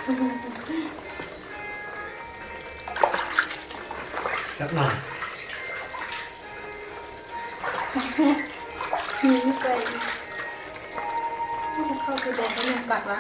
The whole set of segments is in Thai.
จับหน่อยมีไปเข้าไปแดงก็ยังกัดวะ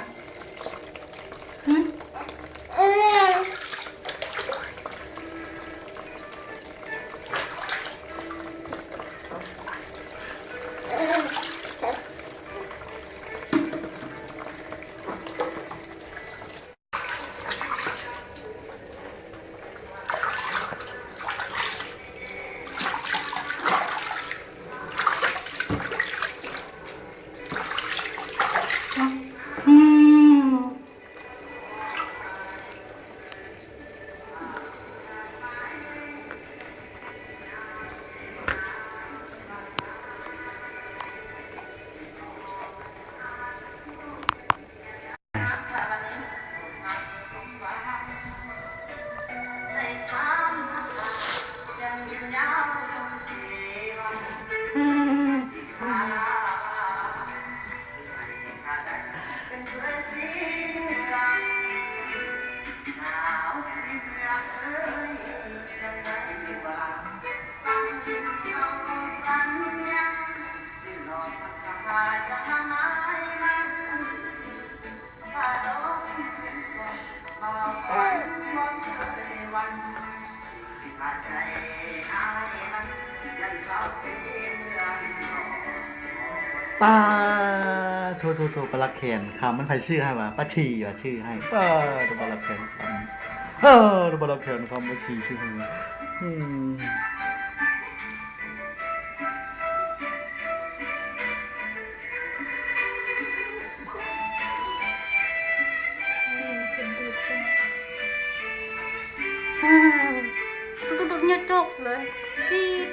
ป้าโทปลาแคนคำมันใครชื่อให้วะป้าชีว่ะชื่อให้ป้าโทปลาแคนคำโทปลาแคนคำป้าชีชื่อให้ตุ๊ดเนี่ยจกเลยปี๊ด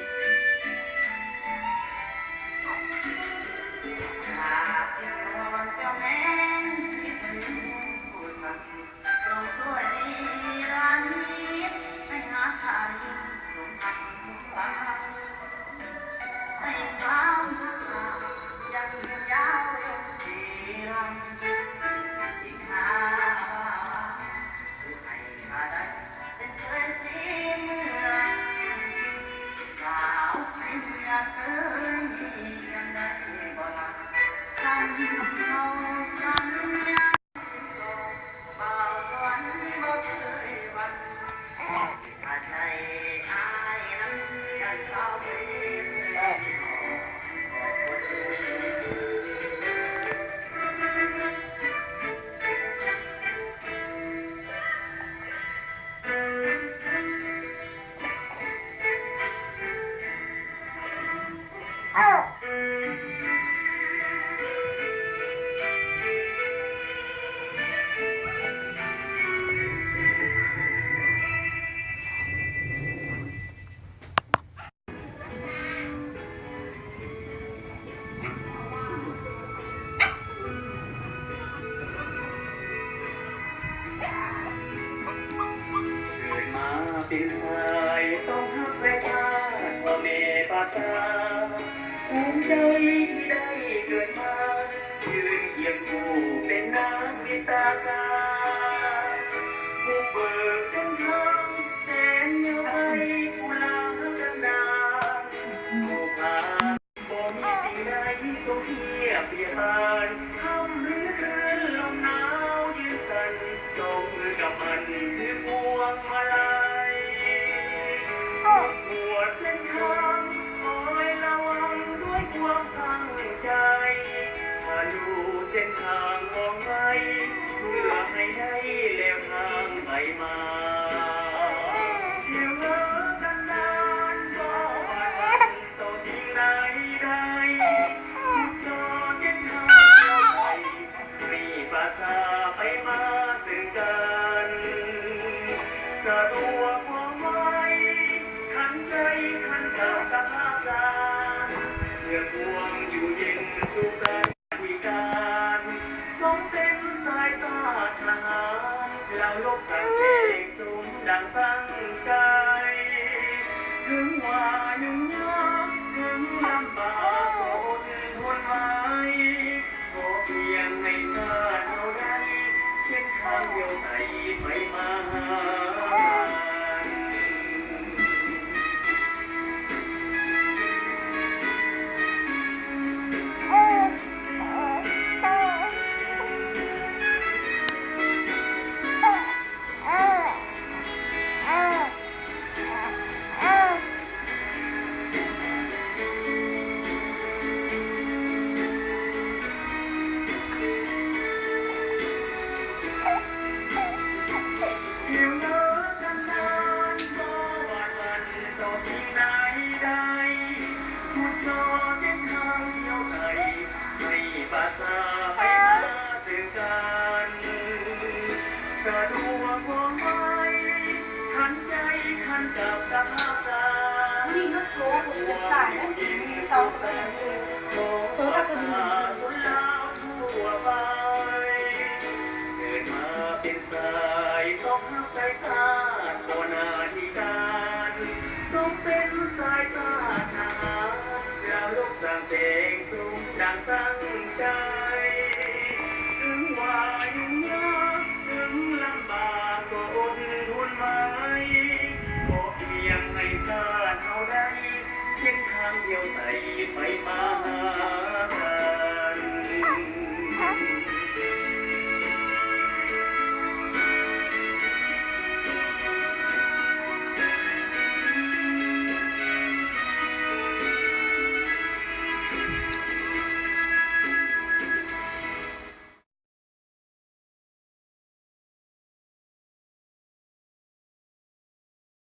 เป็นสายต้องหักสายชาพ่อแม่ปาชาภูมิใจที่ได้เกิดมายืนเคียงคู่เป็นน้ำวิสาการผู้เบิกเส้นทางแสนยาวไกลผู้ลากันดาผู้ผ่านบ่มีสิ่งใดทรงเทียบเทียบานทำหรือคืนลมหนาวยืนสั่นส่งมือกับมันคือพวงมาลัยหัวเส้นทางคอยระวังด้วยความตั้งใจถ้าดูเส้นทางมองไว้เพื่อให้ได้แนวทางไปมาเดี๋ยวเลิกกันนานก็วันต่อสิ่งใดใดจอเส้นทางเราไปมีภาษาไปมาซึ่งกันสะดวกว่าไว้ขันใจขันกับสภาพการเพื่อพวงอยู่เย็นสุขสันต์วิการสมเป็นสายสาทหารเราลบสังเกตสมดังตั้งใจถึงว่ายุ่งยากถึงลำบากก็อดทนไว้ขอเพียงให้ชาติเราได้เช่นทางเดียวกัน สะดวกบ่ไหมทันใจทันกับสภาพตา มีรถโก้ผมจะใส่และสีมีเสาสวยเลย โอ้สาวคนลาวทั่วไปเกิดมาเป็นสายต้องหักสายสาดต่อหน้าที่การสมเป็นสายสาดทหารเราลบสร้างเสกสูงดังตั้งใจ ถึงว่ายุ่งยากถึงลำบากก็อดทนไว้ขอเพียงให้ชาติเท่าใดเส้นทางเดียวไต่ไปมา